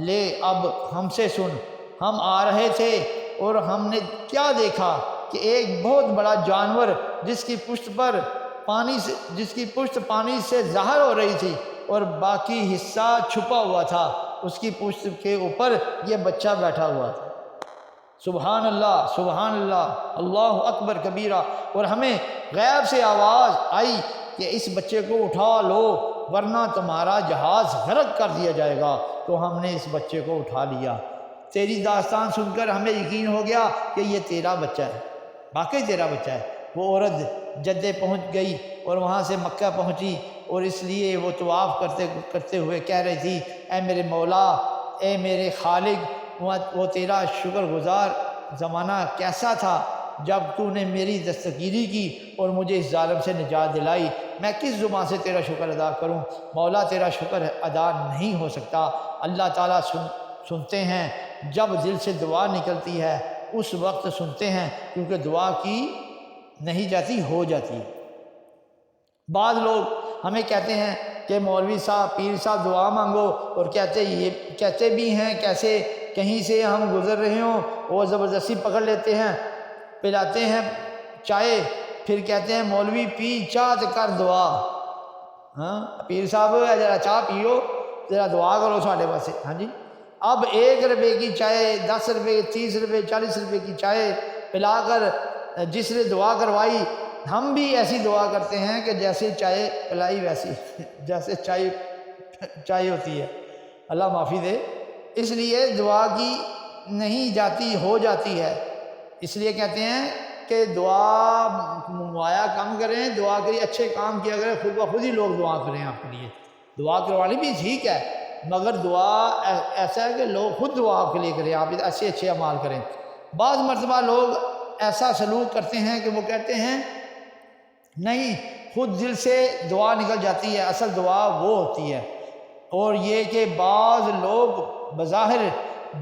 [SPEAKER 1] لے اب ہم سے سن، ہم آ رہے تھے اور ہم نے کیا دیکھا کہ ایک بہت بڑا جانور جس کی پشت پانی سے ظاہر ہو رہی تھی اور باقی حصہ چھپا ہوا تھا، اس کی پشت کے اوپر یہ بچہ بیٹھا ہوا تھا۔ سبحان اللہ، سبحان اللہ، اللہ اکبر کبیرہ۔ اور ہمیں غیب سے آواز آئی کہ اس بچے کو اٹھا لو ورنہ تمہارا جہاز غرق کر دیا جائے گا، تو ہم نے اس بچے کو اٹھا لیا۔ تیری داستان سن کر ہمیں یقین ہو گیا کہ یہ تیرا بچہ ہے، واقعی تیرا بچہ ہے۔ وہ عورت جدے پہنچ گئی اور وہاں سے مکہ پہنچی، اور اس لیے وہ طواف کرتے ہوئے کہہ رہی تھی اے میرے مولا، اے میرے خالق، وہ تیرا شکر گزار زمانہ کیسا تھا جب تو نے میری دستگیری کی اور مجھے اس ظالم سے نجات دلائی۔ میں کس زبان سے تیرا شکر ادا کروں؟ مولا تیرا شکر ادا نہیں ہو سکتا۔ اللہ تعالیٰ سنتے ہیں جب دل سے دعا نکلتی ہے، اس وقت سنتے ہیں، کیونکہ دعا کی نہیں جاتی، ہو جاتی۔ بعض لوگ ہمیں کہتے ہیں کہ مولوی صاحب، پیر صاحب دعا مانگو، اور کہتے بھی ہیں کیسے کہیں سے ہم گزر رہے ہوں وہ زبردستی پکڑ لیتے ہیں، پلاتے ہیں چائے، پھر کہتے ہیں مولوی پی چاہ کر دعا۔ ہاں پیر صاحب ذرا چاہ پیو، ذرا دعا کرو ساڈے پاسے۔ ہاں جی، اب 1 روپے کی چائے، 10 روپے، 30 روپے، 40 روپے کی چائے پلا کر جس نے دعا کروائی، ہم بھی ایسی دعا کرتے ہیں کہ جیسے چائے پلائی ویسی، جیسے چائے ہوتی ہے۔ اللہ معافی دے۔ اس لیے دعا کی نہیں جاتی، ہو جاتی ہے۔ اس لیے کہتے ہیں کہ دعا منگوایا کم کریں، دعا کے لیے اچھے کام کیا کریں، خود بخود ہی لوگ دعا کریں آپ کے لیے۔ دعا کروانی بھی ٹھیک ہے، مگر دعا ایسا ہے کہ لوگ خود دعا آپ کے لیے کریں، آپ ایسے اچھے اعمال کریں۔ بعض مرتبہ لوگ ایسا سلوک کرتے ہیں کہ وہ کہتے ہیں نہیں، خود دل سے دعا نکل جاتی ہے، اصل دعا وہ ہوتی ہے۔ اور یہ کہ بعض لوگ بظاہر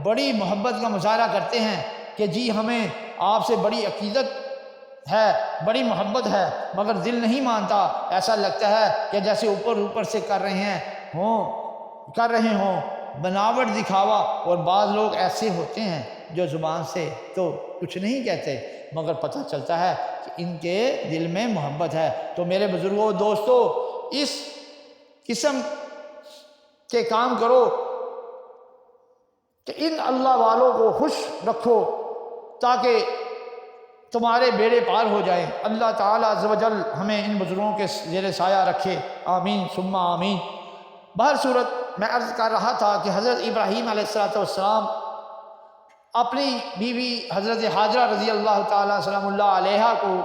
[SPEAKER 1] بڑی محبت کا مظاہرہ کرتے ہیں کہ جی ہمیں آپ سے بڑی عقیدت ہے، بڑی محبت ہے، مگر دل نہیں مانتا، ایسا لگتا ہے کہ جیسے اوپر سے کر رہے ہوں، بناوٹ دکھاوا۔ اور بعض لوگ ایسے ہوتے ہیں جو زبان سے تو کچھ نہیں کہتے، مگر پتہ چلتا ہے کہ ان کے دل میں محبت ہے۔ تو میرے بزرگوں، دوستو، اس قسم کے کام کرو کہ ان اللہ والوں کو خوش رکھو تاکہ تمہارے بیڑے پار ہو جائیں۔ اللہ تعالیٰ عز و جل ہمیں ان بزرگوں کے زیر سایہ رکھے، آمین ثم آمین۔ بہر صورت میں عرض کر رہا تھا کہ حضرت ابراہیم علیہ السلام اپنی بیوی حضرت حاجرہ رضی اللہ تعالیٰ سلام اللہ علیہا کو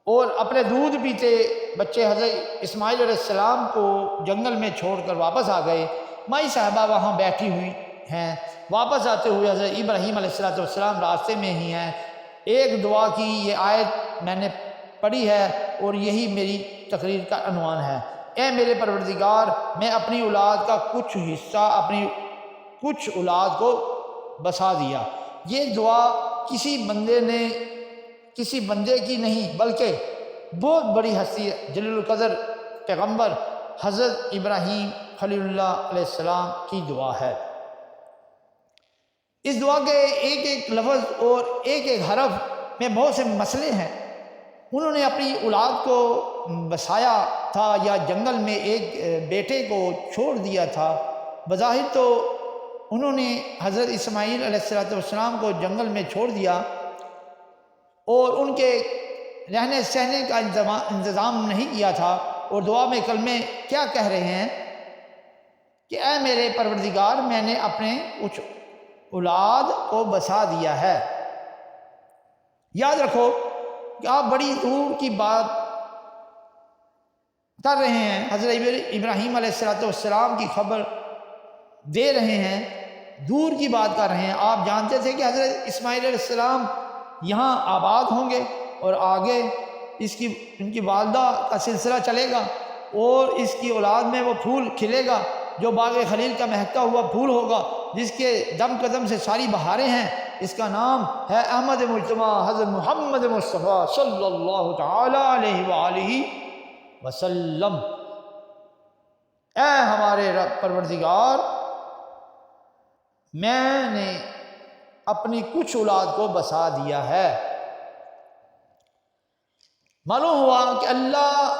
[SPEAKER 1] اور اپنے دودھ پیتے بچے حضرت اسماعیل علیہ السلام کو جنگل میں چھوڑ کر واپس آ گئے۔ مائی صاحبہ وہاں بیٹھی ہوئی ہیں، واپس آتے ہوئے حضرت ابراہیم علیہ السلام راستے میں ہی ہیں۔ ایک دعا کی یہ آیت میں نے پڑھی ہے اور یہی میری تقریر کا عنوان ہے۔ اے میرے پروردگار، میں اپنی اولاد کا کچھ حصہ کچھ اولاد کو بسا دیا۔ یہ دعا کسی بندے کی نہیں بلکہ بہت بڑی ہستی جلیل القدر پیغمبر حضرت ابراہیم خلیل اللہ علیہ السلام کی دعا ہے۔ اس دعا کے ایک ایک لفظ اور ایک ایک حرف میں بہت سے مسئلے ہیں۔ انہوں نے اپنی اولاد کو بسایا تھا یا جنگل میں ایک بیٹے کو چھوڑ دیا تھا۔ بظاہر تو انہوں نے حضرت اسماعیل علیہ السلام کو جنگل میں چھوڑ دیا اور ان کے رہنے سہنے کا انتظام نہیں کیا تھا۔ اور دعا میں کلمے کیا کہہ رہے ہیں؟ کہ اے میرے پروردگار میں نے اپنے کچھ اولاد کو بسا دیا ہے۔ یاد رکھو کہ آپ بڑی دور کی بات کر رہے ہیں، حضرت ابراہیم علیہ السلام کی خبر دے رہے ہیں، دور کی بات کر رہے ہیں۔ آپ جانتے تھے کہ حضرت اسماعیل علیہ السلام یہاں آباد ہوں گے اور آگے ان کی والدہ کا سلسلہ چلے گا اور اس کی اولاد میں وہ پھول کھلے گا جو باغ خلیل کا مہکتا ہوا پھول ہوگا، جس کے دم قدم سے ساری بہاریں ہیں۔ اس کا نام ہے احمد مجتبیٰ حضرت محمد مصطفیٰ صلی اللہ تعالی علیہ وآلہ وسلم۔ اے ہمارے رب پروردگار، میں نے اپنی کچھ اولاد کو بسا دیا ہے۔ معلوم ہوا کہ اللہ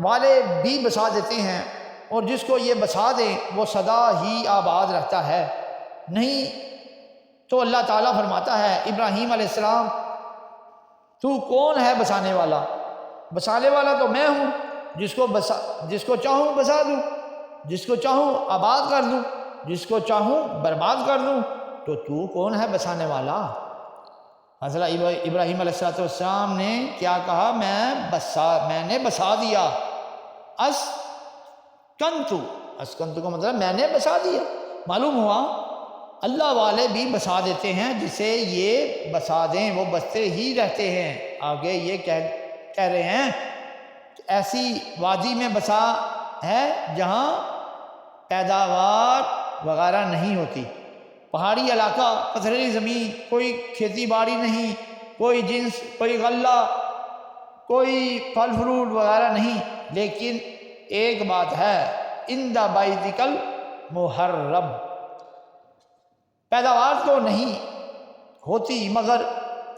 [SPEAKER 1] والے بھی بسا دیتے ہیں، اور جس کو یہ بسا دیں وہ سدا ہی آباد رہتا ہے۔ نہیں تو اللہ تعالیٰ فرماتا ہے ابراہیم علیہ السلام تو کون ہے بسانے والا؟ بسانے والا تو میں ہوں، جس کو چاہوں بسا دوں، جس کو چاہوں آباد کر دوں، جس کو چاہوں برباد کر دوں، تو کون ہے بسانے والا؟ حضرت ابراہیم علیہ السلام نے کیا کہا؟ میں نے بسا دیا۔ اسکنتو کا مطلب میں نے بسا دیا۔ معلوم ہوا اللہ والے بھی بسا دیتے ہیں، جسے یہ بسا دیں وہ بستے ہی رہتے ہیں۔ آگے یہ کہہ رہے ہیں کہ ایسی وادی میں بسا ہے جہاں پیداوار وغیرہ نہیں ہوتی، پہاڑی علاقہ، پتھریلی زمین، کوئی کھیتی باڑی نہیں، کوئی جنس، کوئی غلہ، کوئی پھل فروٹ وغیرہ نہیں، لیکن ایک بات ہے، عند بیتک المحرم، پیداوار تو نہیں ہوتی مگر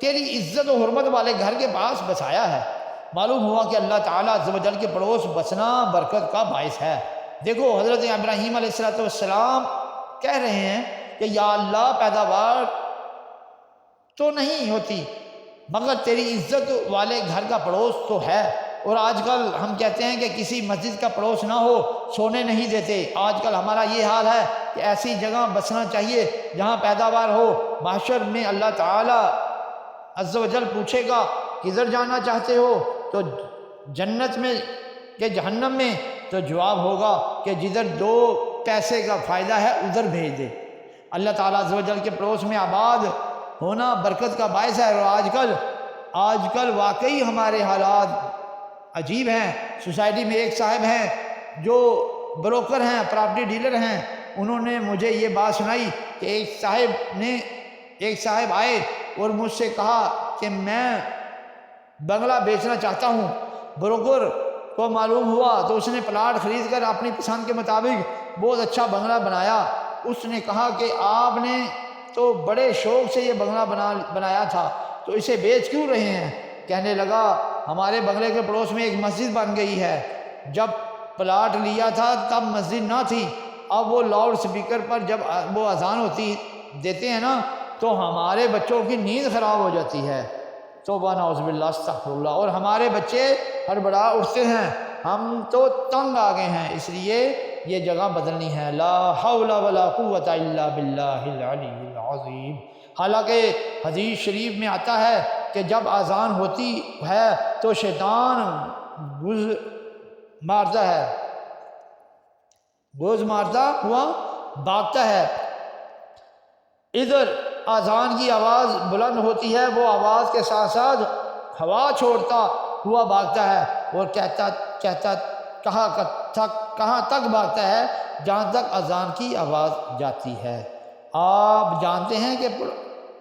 [SPEAKER 1] تیری عزت و حرمت والے گھر کے پاس بسایا ہے۔ معلوم ہوا کہ اللہ تعالیٰ عز و جل کے پڑوس بسنا برکت کا باعث ہے۔ دیکھو حضرت ابراہیم علیہ السلام کہہ رہے ہیں کہ یا اللہ پیداوار تو نہیں ہوتی مگر تیری عزت والے گھر کا پڑوس تو ہے۔ اور آج کل ہم کہتے ہیں کہ کسی مسجد کا پڑوس نہ ہو سونے نہیں دیتے۔ آج کل ہمارا یہ حال ہے کہ ایسی جگہ بسنا چاہیے جہاں پیداوار ہو۔ محشر میں اللہ تعالیٰ عز و جل پوچھے گا کدھر جانا چاہتے ہو، تو جنت میں کہ جہنم میں؟ تو جواب ہوگا کہ جدھر 2 پیسے کا فائدہ ہے ادھر بھیج دے۔ اللہ تعالیٰ عز و جل کے پڑوس میں آباد ہونا برکت کا باعث ہے۔ اور آج کل واقعی ہمارے حالات عجیب ہیں۔ سوسائٹی میں ایک صاحب ہیں جو بروکر ہیں، پراپرٹی ڈیلر ہیں، انہوں نے مجھے یہ بات سنائی کہ ایک صاحب آئے اور مجھ سے کہا کہ میں بنگلہ بیچنا چاہتا ہوں۔ بروکر کو معلوم ہوا تو اس نے پلاٹ خرید کر اپنی پسند کے مطابق بہت اچھا بنگلہ بنایا۔ اس نے کہا کہ آپ نے تو بڑے شوق سے یہ بنگلہ بنایا تھا، تو اسے بیچ کیوں رہے ہیں؟ کہنے لگا ہمارے بنگلے کے پڑوس میں ایک مسجد بن گئی ہے، جب پلاٹ لیا تھا تب مسجد نہ تھی، اب وہ لاؤڈ سپیکر پر جب وہ اذان دیتے ہیں نا تو ہمارے بچوں کی نیند خراب ہو جاتی ہے۔ توبہ نعوذ باللہ استغفر اللہ۔ اور ہمارے بچے ہڑبڑا اٹھتے ہیں، ہم تو تنگ آ گئے ہیں، اس لیے یہ جگہ بدلنی ہے۔ لا حول ولا قوت الا باللہ العلی العظیم۔ حالانکہ حدیث شریف میں آتا ہے کہ جب اذان ہوتی ہے تو شیطان گوز مارتا ہوا بھاگتا ہے۔ ادھر اذان کی آواز بلند ہوتی ہے، وہ آواز کے ساتھ ساتھ ہوا چھوڑتا ہوا بھاگتا ہے اور کہاں تک بھاگتا ہے؟ جہاں تک اذان کی آواز جاتی ہے۔ آپ جانتے ہیں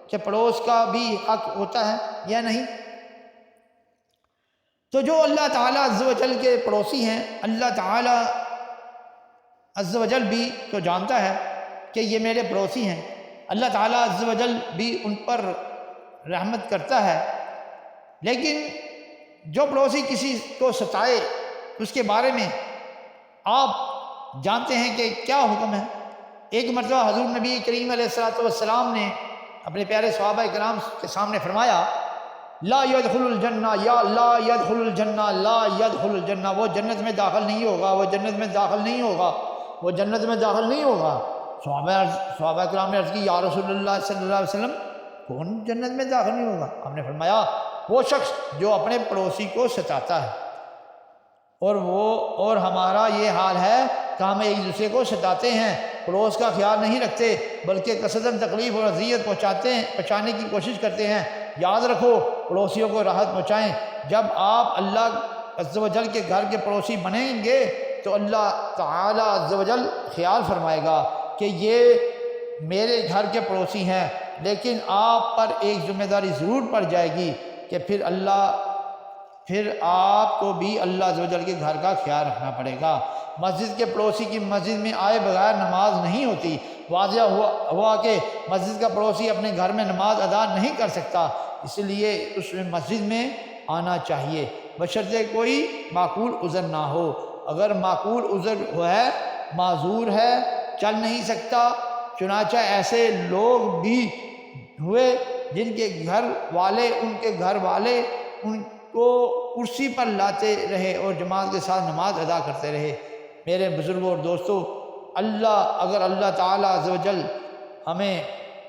[SPEAKER 1] کہ پڑوس کا بھی حق ہوتا ہے یا نہیں؟ تو جو اللہ تعالیٰ عز و جل کے پڑوسی ہیں، اللہ تعالیٰ عز و جل بھی تو جانتا ہے کہ یہ میرے پڑوسی ہیں۔ اللہ تعالیٰ عز و جل بھی ان پر رحمت کرتا ہے، لیکن جو پڑوسی کسی کو ستائے اس کے بارے میں آپ جانتے ہیں کہ کیا حکم ہے۔ ایک مرتبہ حضور نبی کریم علیہ السلام نے اپنے پیارے صحابہ کرام کے سامنے فرمایا لا يدخل الجنہ، یا لا يدخل الجنہ، لا يدخل الجنہ، وہ جنت میں داخل نہیں ہوگا، وہ جنت میں داخل نہیں ہوگا۔ وہ جنت میں داخل نہیں ہوگا۔ صحابہ کرام نے عرض کی یا رسول اللہ صلی اللہ علیہ وسلم کون جنت میں داخل نہیں ہوگا؟ آپ نے فرمایا وہ شخص جو اپنے پڑوسی کو ستاتا ہے، اور ہمارا یہ حال ہے کہ ہم ایک دوسرے کو ستاتے ہیں، پڑوس کا خیال نہیں رکھتے، بلکہ قصداً تکلیف اور اذیت پہنچانے کی کوشش کرتے ہیں۔ یاد رکھو پڑوسیوں کو راحت پہنچائیں۔ جب آپ اللہ عز و جل کے گھر کے پڑوسی بنیں گے تو اللہ تعالی عز و جل خیال فرمائے گا کہ یہ میرے گھر کے پڑوسی ہیں، لیکن آپ پر ایک ذمہ داری ضرور پڑ جائے گی کہ پھر آپ کو بھی اللہ عز و جل کے گھر کا خیال رکھنا پڑے گا۔ مسجد کے پڑوسی کی مسجد میں آئے بغیر نماز نہیں ہوتی۔ واضح ہوا کہ مسجد کا پڑوسی اپنے گھر میں نماز ادا نہیں کر سکتا، اس لیے اس میں مسجد میں آنا چاہیے، بشرطے کوئی معقول عذر نہ ہو۔ اگر معقول عذر ہے، معذور ہے، چل نہیں سکتا، چنانچہ ایسے لوگ بھی ہوئے جن کے گھر والے ان کو کرسی پر لاتے رہے اور جماعت کے ساتھ نماز ادا کرتے رہے۔ میرے بزرگوں اور دوستوں، اگر اللہ تعالیٰ عز و جل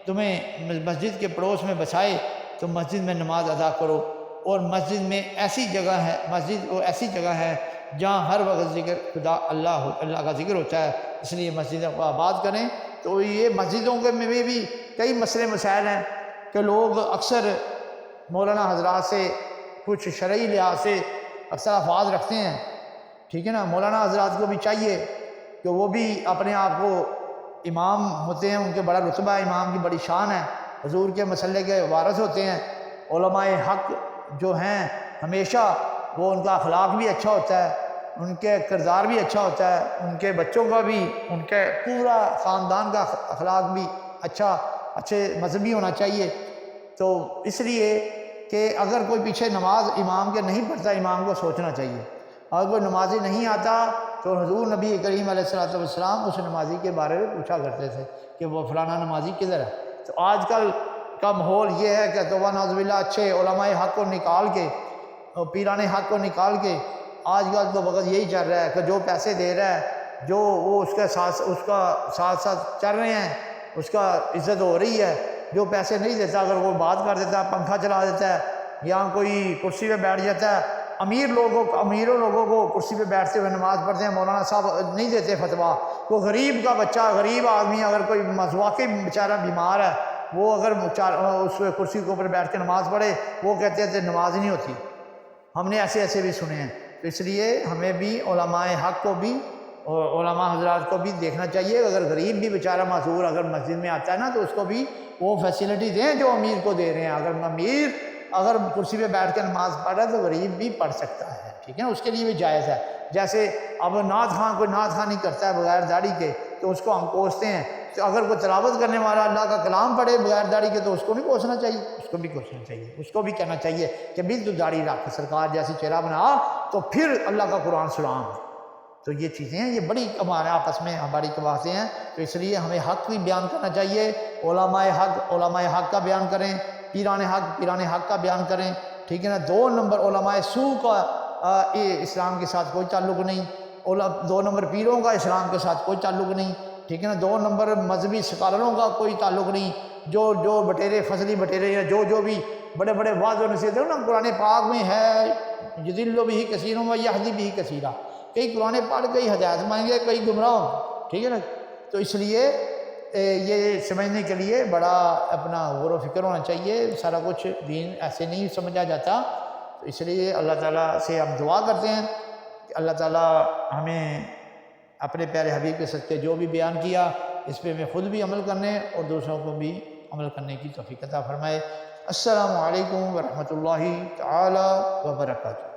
[SPEAKER 1] تمہیں مسجد کے پڑوس میں بسائے تو مسجد میں نماز ادا کرو، اور مسجد میں ایسی جگہ ہے جہاں ہر وقت ذکر خدا اللہ کا ذکر ہوتا ہے، اس لیے مسجدوں کو آباد کریں۔ تو یہ مسجدوں کے میں بھی کئی مسئلے مسائل ہیں کہ لوگ اکثر مولانا حضرات سے کچھ شرعی لحاظ سے اکثر افواج رکھتے ہیں، ٹھیک ہے نا۔ مولانا حضرات کو بھی چاہیے کہ وہ بھی اپنے آپ کو امام ہوتے ہیں، ان کے بڑا رتبہ ہے، امام کی بڑی شان ہے، حضور کے مسئلے کے وارث ہوتے ہیں۔ علماء حق جو ہیں ہمیشہ وہ ان کا اخلاق بھی اچھا ہوتا ہے، ان کے کردار بھی اچھا ہوتا ہے، ان کے بچوں کا بھی، ان کے پورا خاندان کا اخلاق بھی اچھے مذہبی ہونا چاہیے۔ تو اس لیے کہ اگر کوئی پیچھے نماز امام کے نہیں پڑھتا، امام کو سوچنا چاہیے۔ اگر کوئی نمازی نہیں آتا تو حضور نبی کریم علیہ السلام اس نمازی کے بارے میں پوچھا کرتے تھے کہ وہ فلانا نمازی کدھر ہے۔ تو آج کل کا ماحول یہ ہے کہ توبہ نعوذ باللہ اچھے علماء حق کو نکال کے اور پیران حق کو نکال کے آج کل تو وقت یہی چل رہا ہے کہ جو پیسے دے رہا ہے، جو وہ اس کا ساتھ چل رہے ہیں، اس کا عزت ہو رہی ہے۔ جو پیسے نہیں دیتا، اگر وہ بات کر دیتا ہے، پنکھا چلا دیتا ہے یا کوئی کرسی پہ بیٹھ جاتا ہے، امیروں لوگوں کو کرسی پہ بیٹھتے ہوئے نماز پڑھتے ہیں، مولانا صاحب نہیں دیتے فتویٰ۔ کوئی غریب کا بچہ، غریب آدمی، اگر کوئی واقعی بیچارہ بیمار ہے، وہ اگر اس کرسی کے اوپر بیٹھ کے نماز پڑھے، وہ کہتے ہیں نماز ہی نہیں ہوتی۔ ہم نے ایسے بھی سنے ہیں۔ تو اس لیے ہمیں بھی علماء حق کو بھی اور علماء حضرات کو بھی دیکھنا چاہیے، اگر غریب بھی بیچارہ معذور اگر مسجد میں آتا ہے نا تو اس کو بھی وہ فیسلٹی دیں جو امیر کو دے رہے ہیں۔ اگر امیر کرسی پہ بیٹھ کے نماز پڑھ رہا ہے تو غریب بھی پڑھ سکتا ہے، ٹھیک ہے نا، اس کے لیے بھی جائز ہے۔ جیسے اب نعت خوانی کرتا ہے بغیر داڑھی کے تو اس کو ہم کوستے ہیں، تو اگر کوئی تلاوت کرنے والا اللہ کا کلام پڑھے بغیر داڑھی کے تو اس کو نہیں کوسنا چاہیے، اس کو بھی کوسنا چاہیے، اس کو بھی کہنا چاہیے کہ بھی تو داڑھی رکھ، سرکار جیسی چہرہ بنا تو پھر اللہ کا قرآن سلام۔ تو یہ چیزیں ہیں، یہ بڑی ہمارے آپس میں ہماری باتیں ہیں۔ تو اس لیے ہمیں حق بھی بیان کرنا چاہیے، علماء حق کا بیان کریں، پیران حق کا بیان کریں، ٹھیک ہے نا۔ 2 نمبر علماء سو کا اسلام کے ساتھ کوئی تعلق نہیں، 2 نمبر پیروں کا اسلام کے ساتھ کوئی تعلق نہیں، ٹھیک ہے نا۔ 2 نمبر مذہبی سکالروں کا کوئی تعلق نہیں، جو بٹیرے فضلی بٹیرے یا جو بھی بڑے بڑے واضح و نصیحت نا قرآن پاک میں ہے، یضل بھی کثیر و یہدی بھی کثیرا، کئی قرآن پڑھ کئی ہدایت مانگیں گے، کئی گمراہ، ٹھیک ہے نا۔ تو اس لیے یہ سمجھنے کے لیے بڑا اپنا غور و فکر ہونا چاہیے، سارا کچھ دین ایسے نہیں سمجھا جاتا۔ تو اس لیے اللہ تعالیٰ سے ہم دعا کرتے ہیں کہ اللہ تعالیٰ ہمیں اپنے پیارے حبیب کے صدقے جو بھی بیان کیا اس پہ ہمیں خود بھی عمل کرنے اور دوسروں کو بھی عمل کرنے کی توفیق عطا فرمائے۔ السلام علیکم ورحمۃ اللہ تعالی وبرکاتہ۔